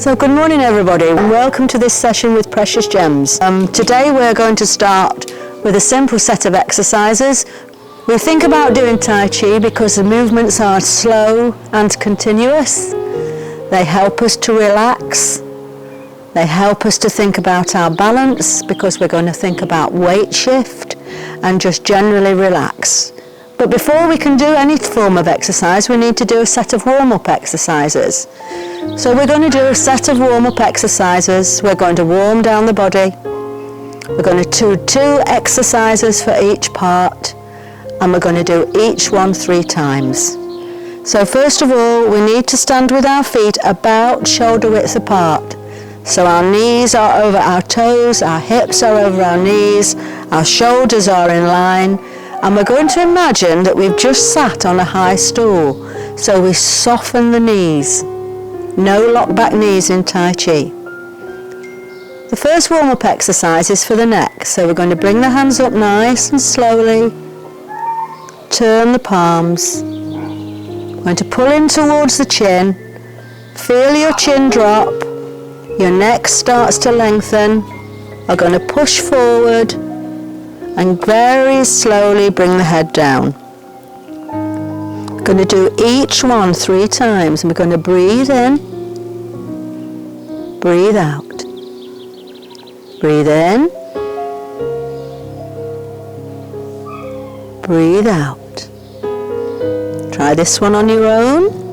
So good morning everybody and welcome to this session with Precious Gems. Today we're going to start with a simple set of exercises. We think about doing Tai Chi because the movements are slow and continuous. They help us to relax. They help us to think about our balance because we're going to think about weight shift and just generally relax. But before we can do any form of exercise, we need to do a set of warm-up exercises. So we're going to do a set of warm-up exercises. We're going to warm down the body. We're going to do 2 exercises for each part, and we're going to do each one 3 times. So first of all, we need to stand with our feet about shoulder width apart. So our knees are over our toes, our hips are over our knees, our shoulders are in line, and we're going to imagine that we've just sat on a high stool. So we soften the knees. No lock back knees in Tai Chi. The first warm-up exercise is for the neck. So we're going to bring the hands up nice and slowly. Turn the palms. We're going to pull in towards the chin. Feel your chin drop. Your neck starts to lengthen. We're going to push forward and very slowly bring the head down. We're going to do each one 3 times, and we're going to breathe in, breathe out. Breathe in, breathe out. Try this one on your own.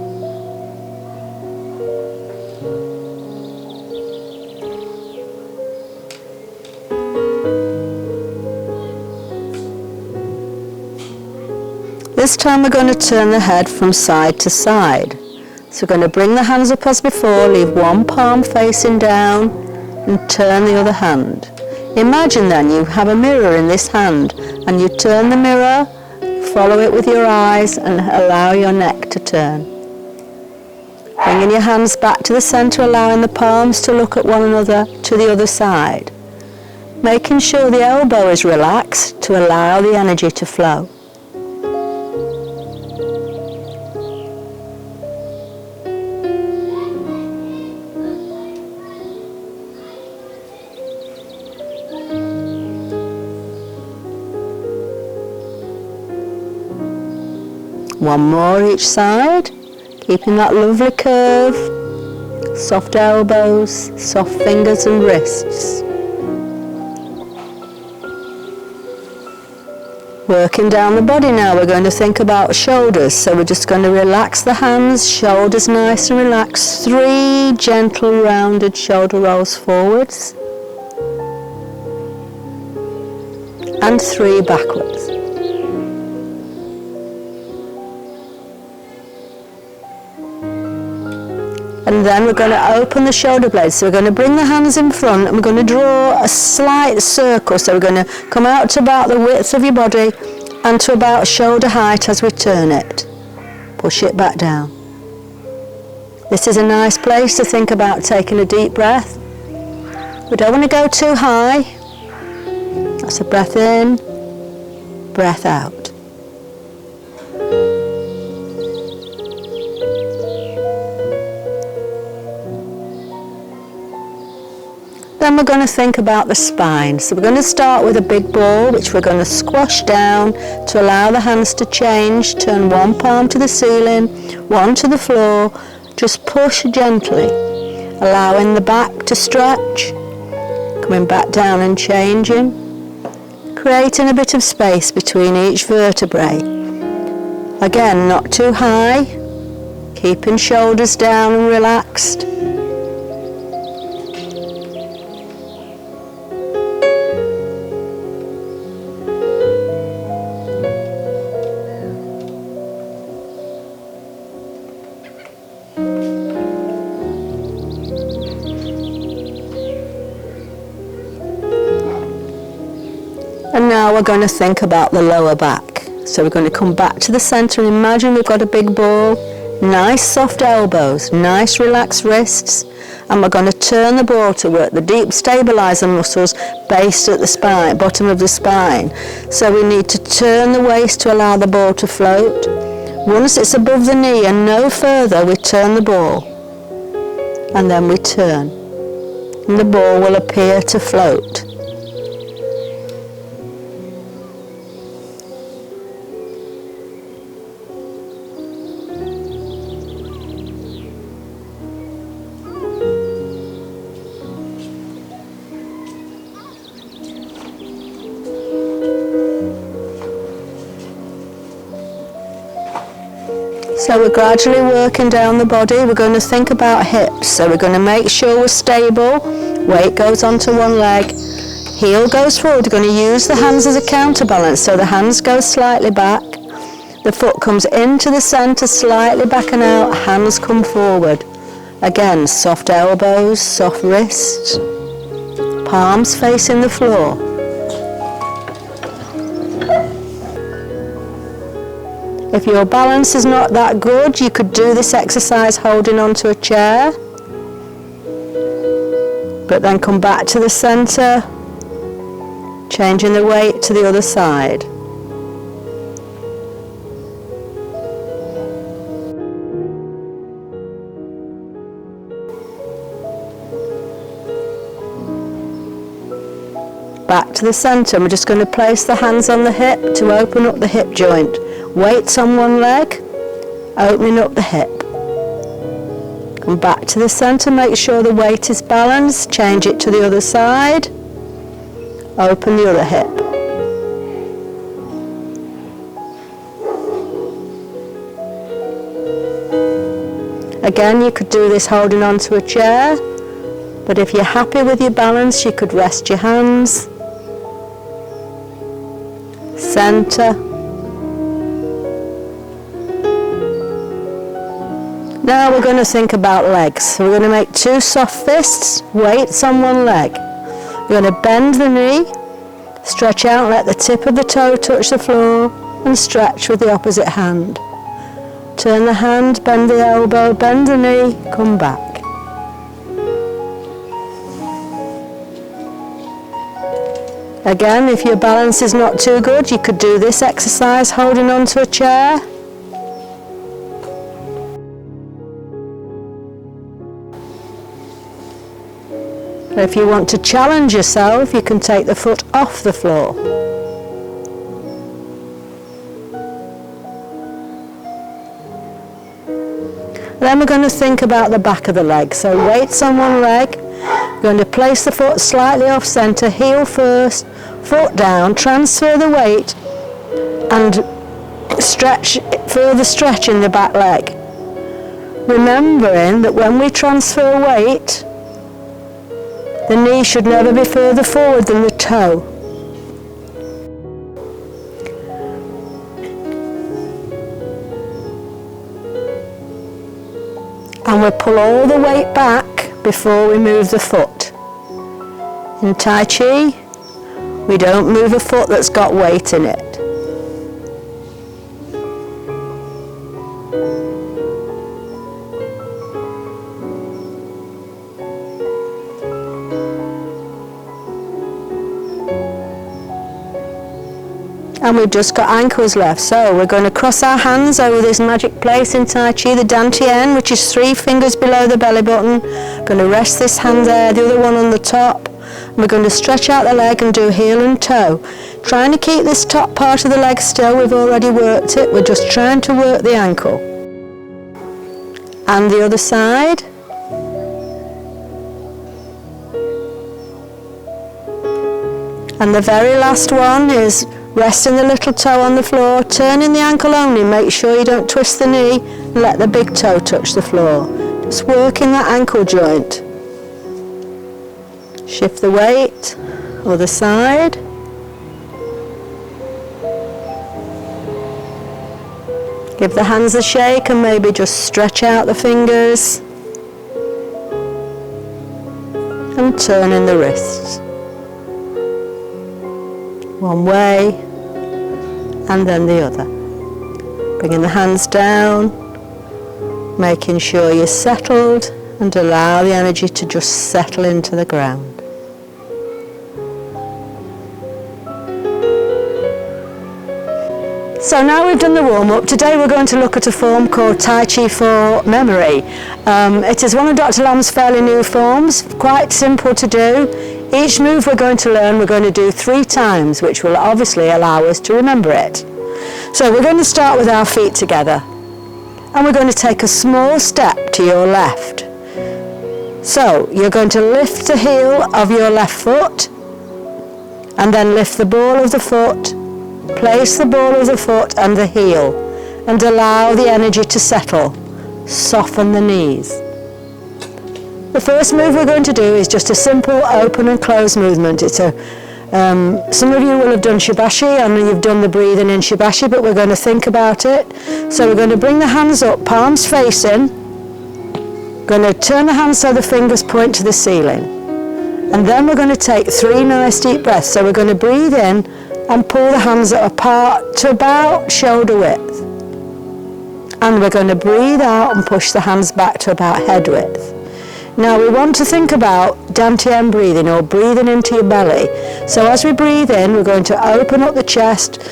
This time we're going to turn the head from side to side. So we're going to bring the hands up as before, leave one palm facing down and turn the other hand. Imagine then you have a mirror in this hand and you turn the mirror, follow it with your eyes and allow your neck to turn. Bringing your hands back to the center, allowing the palms to look at one another to the other side. Making sure the elbow is relaxed to allow the energy to flow. One more each side, keeping that lovely curve, soft elbows, soft fingers and wrists. Working down the body now, we're going to think about shoulders, so we're just going to relax the hands, shoulders nice and relaxed, 3 gentle rounded shoulder rolls forwards, and 3 backwards. And then we're going to open the shoulder blades. So we're going to bring the hands in front and we're going to draw a slight circle. So we're going to come out to about the width of your body and to about shoulder height as we turn it. Push it back down. This is a nice place to think about taking a deep breath. We don't want to go too high. That's a breath in, breath out. Then we're going to think about the spine. So we're going to start with a big ball, which we're going to squash down to allow the hands to change. Turn one palm to the ceiling, one to the floor. Just push gently, allowing the back to stretch. Coming back down and changing. Creating a bit of space between each vertebrae. Again, not too high. Keeping shoulders down and relaxed. And now we're going to think about the lower back. So we're going to come back to the center and imagine we've got a big ball, nice soft elbows, nice relaxed wrists, and we're going to turn the ball to work the deep stabilizer muscles based at the spine, bottom of the spine. So we need to turn the waist to allow the ball to float. Once it's above the knee and no further, we turn the ball. and then we turn, and the ball will appear to float. So we're gradually working down the body. We're going to think about hips. So we're going to make sure we're stable. Weight goes onto one leg. Heel goes forward. We're going to use the hands as a counterbalance. So the hands go slightly back. The foot comes into the centre, slightly back and out. Hands come forward. Again, soft elbows, soft wrists. Palms facing the floor. If your balance is not that good, you could do this exercise holding onto a chair, but then come back to the centre, changing the weight to the other side. Back to the centre, and we're just going to place the hands on the hip to open up the hip joint. Weights on one leg, opening up the hip. Come back to the centre, make sure the weight is balanced, change it to the other side, open the other hip. Again, you could do this holding onto a chair, but if you're happy with your balance, you could rest your hands, centre. Now we're going to think about legs. So we're going to make 2 soft fists, weights on one leg. We're going to bend the knee, stretch out, let the tip of the toe touch the floor, and stretch with the opposite hand. Turn the hand, bend the elbow, bend the knee, come back. Again, if your balance is not too good, you could do this exercise holding onto a chair. If you want to challenge yourself, you can take the foot off the floor. Then we're going to think about the back of the leg. So weights on one leg. We're going to place the foot slightly off centre, heel first, foot down, transfer the weight and further stretch in the back leg. Remembering that when we transfer weight, the knee should never be further forward than the toe. And we pull all the weight back before we move the foot. In Tai Chi, we don't move a foot that's got weight in it. And we've just got ankles left. So we're going to cross our hands over this magic place in Tai Chi, the Dantian, which is 3 fingers below the belly button. Going to rest this hand there, the other one on the top. And we're going to stretch out the leg and do heel and toe. Trying to keep this top part of the leg still, we've already worked it. We're just trying to work the ankle. And the other side. And the very last one is resting the little toe on the floor, turning the ankle only, make sure you don't twist the knee, and let the big toe touch the floor. Just working that ankle joint. Shift the weight, other side. Give the hands a shake and maybe just stretch out the fingers. And turning the wrists. One way and then the other. Bringing the hands down, making sure you're settled and allow the energy to just settle into the ground. So now we've done the warm-up. Today we're going to look at a form called Tai Chi for memory. It is one of Dr. Lam's fairly new forms, quite simple to do. Each move we're going to learn we're going to do 3 times, which will obviously allow us to remember it. So we're going to start with our feet together. And we're going to take a small step to your left. So you're going to lift the heel of your left foot and then lift the ball of the foot. Place the ball of the foot and the heel and allow the energy to settle. Soften the knees. The first move we're going to do is just a simple open and close movement. Some of you will have done Shibashi and you've done the breathing in Shibashi, but we're going to think about it. So we're going to bring the hands up, palms facing. Going to turn the hands so the fingers point to the ceiling. And then we're going to take 3 nice deep breaths. So we're going to breathe in and pull the hands apart to about shoulder width. And we're going to breathe out and push the hands back to about head width. Now we want to think about Dantian breathing, or breathing into your belly. So as we breathe in, we're going to open up the chest,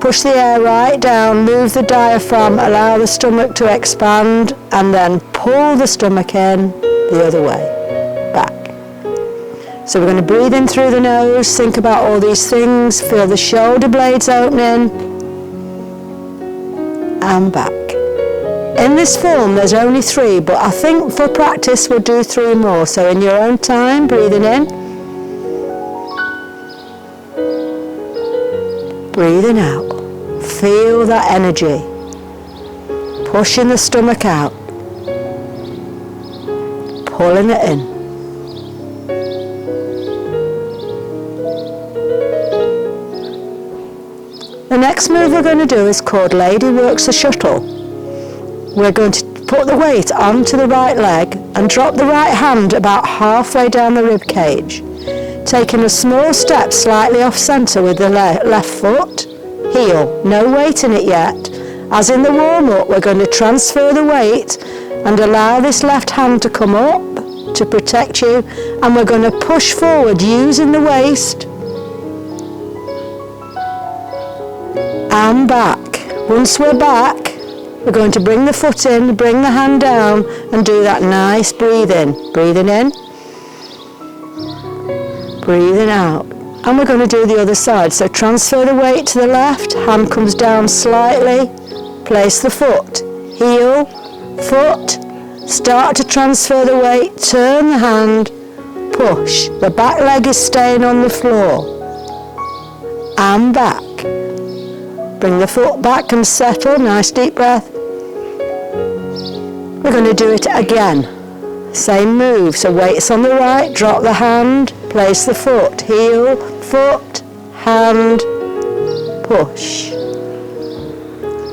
push the air right down, move the diaphragm, allow the stomach to expand, and then pull the stomach in the other way, back. So we're going to breathe in through the nose, think about all these things, feel the shoulder blades opening, and back. In this form there's only 3, but I think for practice we'll do 3 more. So in your own time, breathing in, breathing out. Feel that energy, pushing the stomach out, pulling it in. The next move we're going to do is called Lady Works the Shuttle. We're going to put the weight onto the right leg and drop the right hand about halfway down the rib cage, taking a small step slightly off centre with the left foot, heel, no weight in it yet. As in the warm-up, we're going to transfer the weight and allow this left hand to come up to protect you, and we're going to push forward using the waist and back. Once we're back, we're going to bring the foot in, bring the hand down, and do that nice breathing. Breathing in, breathing out. And we're going to do the other side. So transfer the weight to the left, hand comes down slightly, place the foot, heel, foot, start to transfer the weight, turn the hand, push. The back leg is staying on the floor. And back. Bring the foot back and settle, nice deep breath. We're going to do it again. Same move, so weight's on the right, drop the hand, place the foot, heel, foot, hand, push.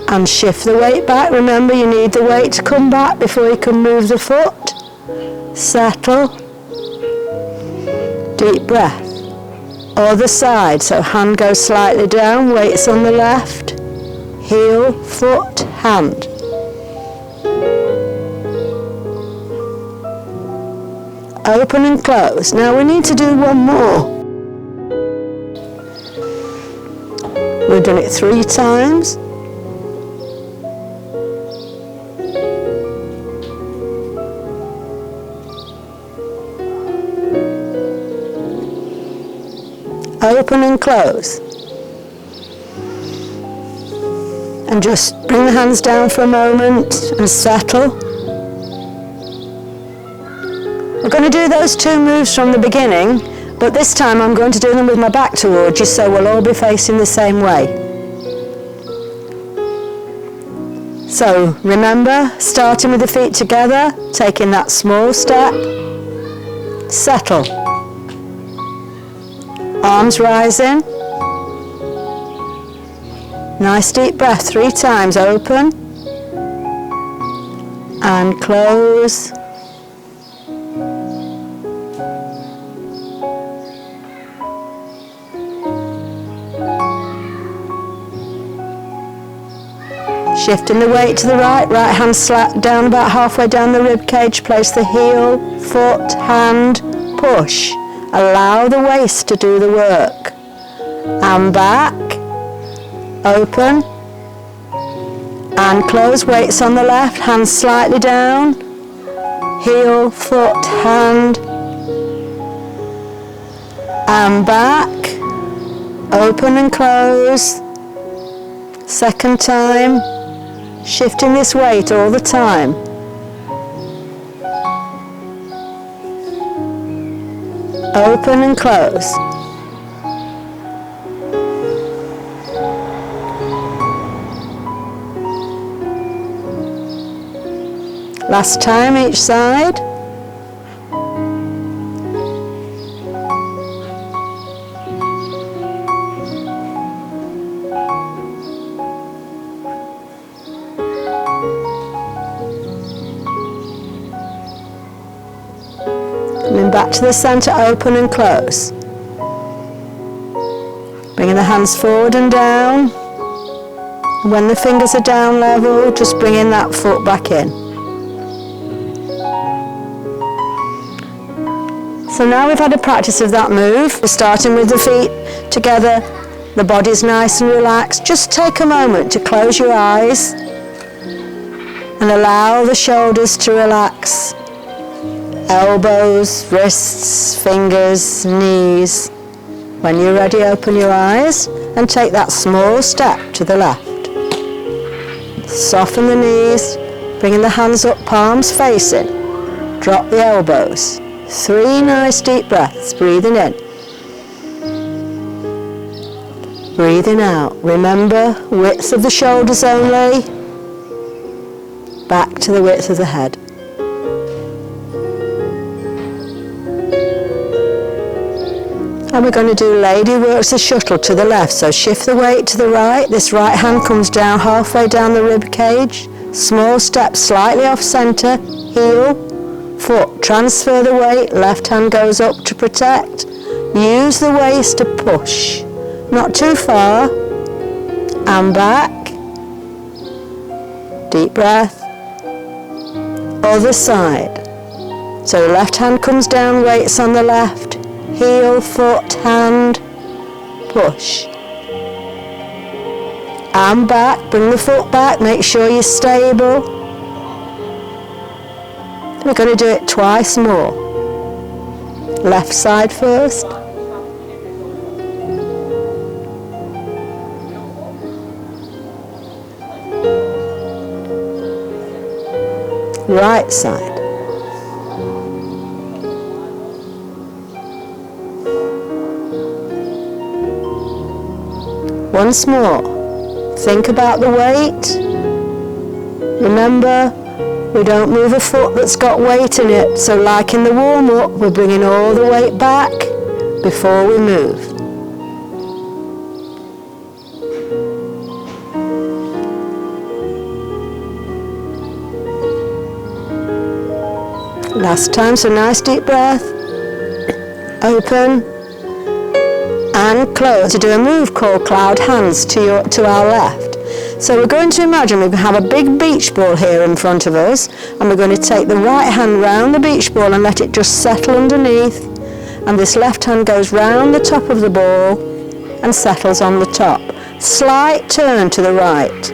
And shift the weight back. Remember, you need the weight to come back before you can move the foot. Settle. Deep breath. Other side, so hand goes slightly down, weight's on the left, heel, foot, hand. Open and close. Now we need to do one more. We've done it 3 times. Open and close. And just bring the hands down for a moment and settle. We're going to do those 2 moves from the beginning, but this time I'm going to do them with my back towards you, so we'll all be facing the same way. So remember, starting with the feet together, taking that small step, settle. Arms rising. Nice deep breath 3 times. Open and close. Shifting the weight to the right, right hand slapped down about halfway down the rib cage, place the heel, foot, hand, push. Allow the waist to do the work. And back, open, and close. Weights on the left, hands slightly down, heel, foot, hand, and back, open and close. Second time, shifting this weight all the time. Open and close. Last time each side. Coming back to the centre, open and close. Bringing the hands forward and down. When the fingers are down level, just bringing that foot back in. So now we've had a practice of that move. We're starting with the feet together. The body's nice and relaxed. Just take a moment to close your eyes and allow the shoulders to relax. Elbows, wrists, fingers, knees. When you're ready, open your eyes and take that small step to the left. Soften the knees, bringing the hands up, palms facing. Drop the elbows. 3 nice deep breaths, breathing in. Breathing out. Remember, width of the shoulders only. Back to the width of the head. And we're going to do lady works the shuttle to the left. So shift the weight to the right. This right hand comes down halfway down the rib cage. Small step slightly off centre. Heel, foot. Transfer the weight. Left hand goes up to protect. Use the waist to push. Not too far. And back. Deep breath. Other side. So the left hand comes down, weights on the left. Heel, foot, hand, push. And back, bring the foot back, make sure you're stable. We're going to do it twice more. Left side first. Right side. Once more, think about the weight. Remember, we don't move a foot that's got weight in it, so like in the warm-up, we're bringing all the weight back before we move. Last time, so nice deep breath. Open. And close to do a move called cloud hands to our left. So we're going to imagine we have a big beach ball here in front of us, and we're going to take the right hand round the beach ball and let it just settle underneath, and this left hand goes round the top of the ball and settles on the top. Slight turn to the right.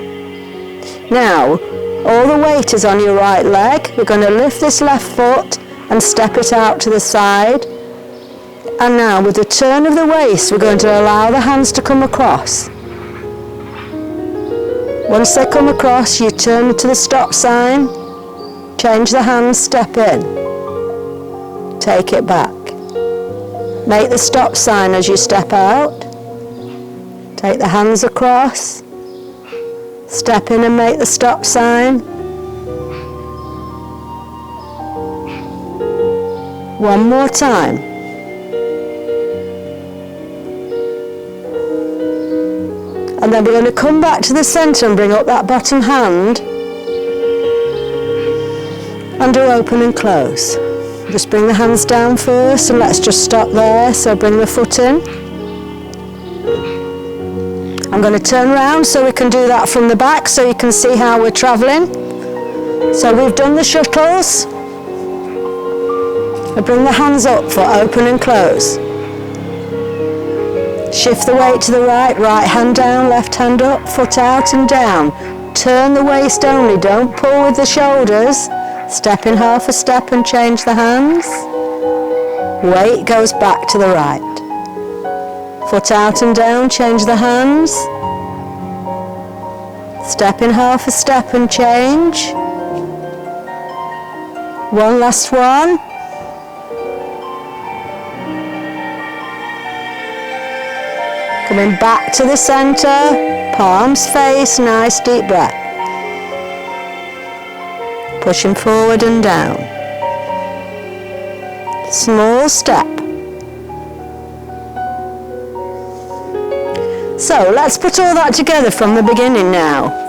Now all the weight is on your right leg. We're going to lift this left foot and step it out to the side. And now with the turn of the waist, we're going to allow the hands to come across. Once they come across, you turn to the stop sign, change the hands, step in, take it back. Make the stop sign as you step out, take the hands across, step in and make the stop sign. One more time. And then we're going to come back to the centre and bring up that bottom hand and do open and close. Just bring the hands down first and let's just stop there. So bring the foot in. I'm going to turn around so we can do that from the back so you can see how we're travelling. So we've done the shuttles. I bring the hands up for open and close. Shift the weight to the right, right hand down, left hand up, foot out and down. turn the waist only, don't pull with the shoulders. Step in half a step and change the hands. Weight goes back to the right. Foot out and down, change the hands. Step in half a step and change. One last one. Coming back to the center, palms face, nice deep breath. Pushing forward and down. Small step. So let's put all that together from the beginning now.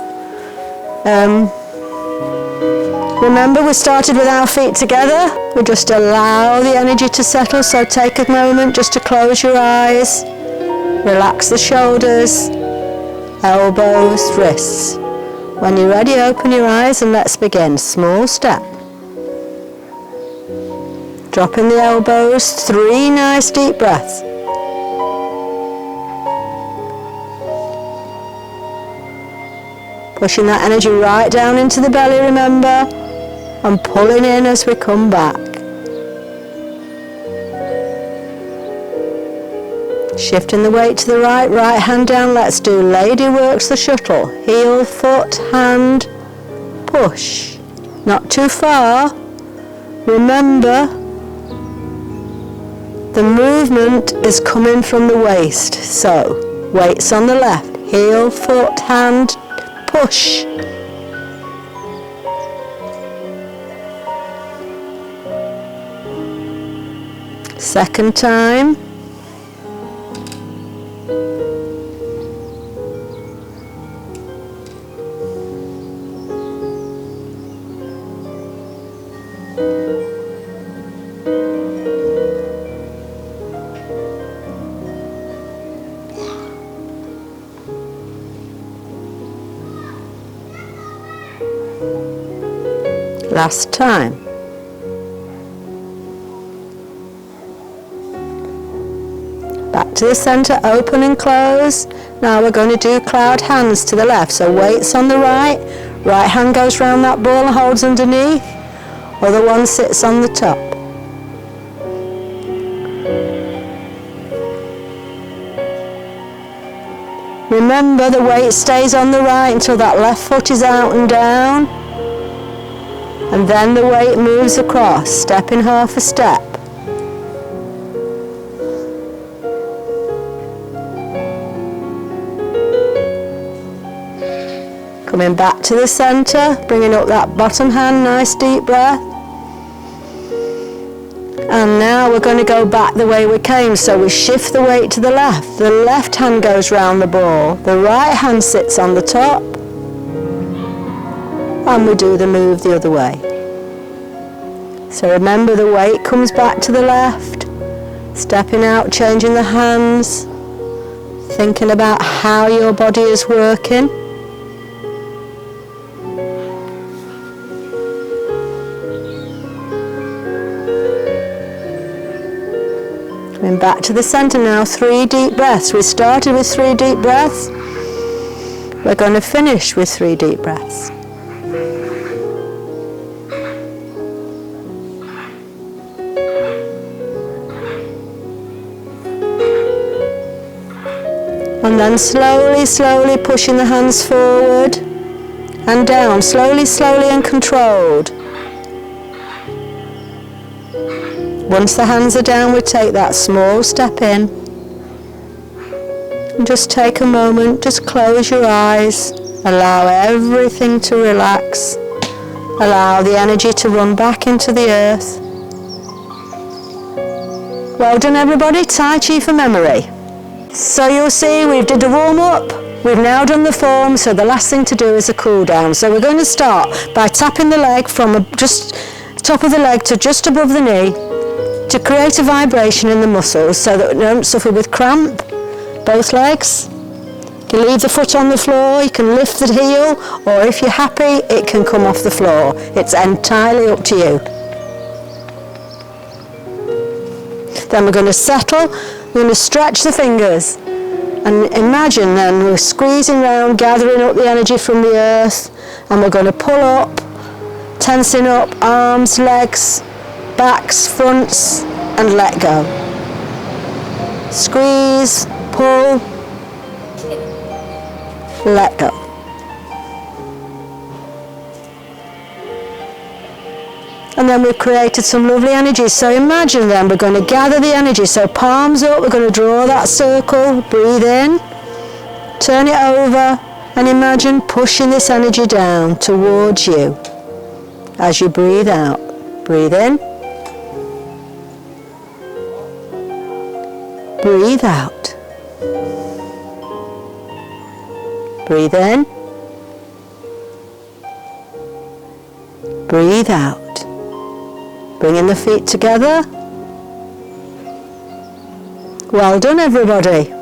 Remember, we started with our feet together. We just allow the energy to settle, so take a moment just to close your eyes. Relax the shoulders, elbows, wrists. When you're ready, open your eyes and let's begin. Small step. Dropping the elbows, 3 nice deep breaths. Pushing that energy right down into the belly, remember, and pulling in as we come back. Shifting the weight to the right, right hand down. Let's do lady works the shuttle. Heel, foot, hand, push. Not too far. Remember, the movement is coming from the waist. So, weights on the left. Heel, foot, hand, push. Second time. Last time. Back to the center, open and close. Now we're going to do cloud hands to the left. So weights on the right, right hand goes round that ball and holds underneath. Other one sits on the top. Remember, the weight stays on the right until that left foot is out and down. And then the weight moves across, step in half a step. Coming back to the center, bringing up that bottom hand, nice deep breath. And now we're going to go back the way we came, so we shift the weight to the left. The left hand goes round the ball, the right hand sits on the top. And we do the move the other way. So remember, the weight comes back to the left, stepping out, changing the hands, thinking about how your body is working. Coming back to the center now, 3 deep breaths. We started with 3 deep breaths. We're going to finish with 3 deep breaths. And then slowly, slowly pushing the hands forward and down, slowly, slowly and controlled. Once the hands are down, we take that small step in. And just take a moment, just close your eyes, allow everything to relax, allow the energy to run back into the earth. Well done everybody, Tai Chi for memory. So you'll see we've did the warm up, we've now done the form, so the last thing to do is a cool down. So we're going to start by tapping the leg from just top of the leg to just above the knee to create a vibration in the muscles so that we don't suffer with cramp, both legs. You can leave the foot on the floor, you can lift the heel, or if you're happy, it can come off the floor. It's entirely up to you. Then we're going to settle, we're going to stretch the fingers And imagine then we're squeezing round, gathering up the energy from the earth, and we're going to pull up, tensing up arms, legs, backs, fronts, and let go. Squeeze, pull, let go. And then we've created some lovely energy. So imagine then we're going to gather the energy. So palms up, we're going to draw that circle, breathe in, turn it over, and imagine pushing this energy down towards you. As you breathe out, breathe in, breathe out, breathe in, breathe out. Bringing the feet together. Well done, everybody.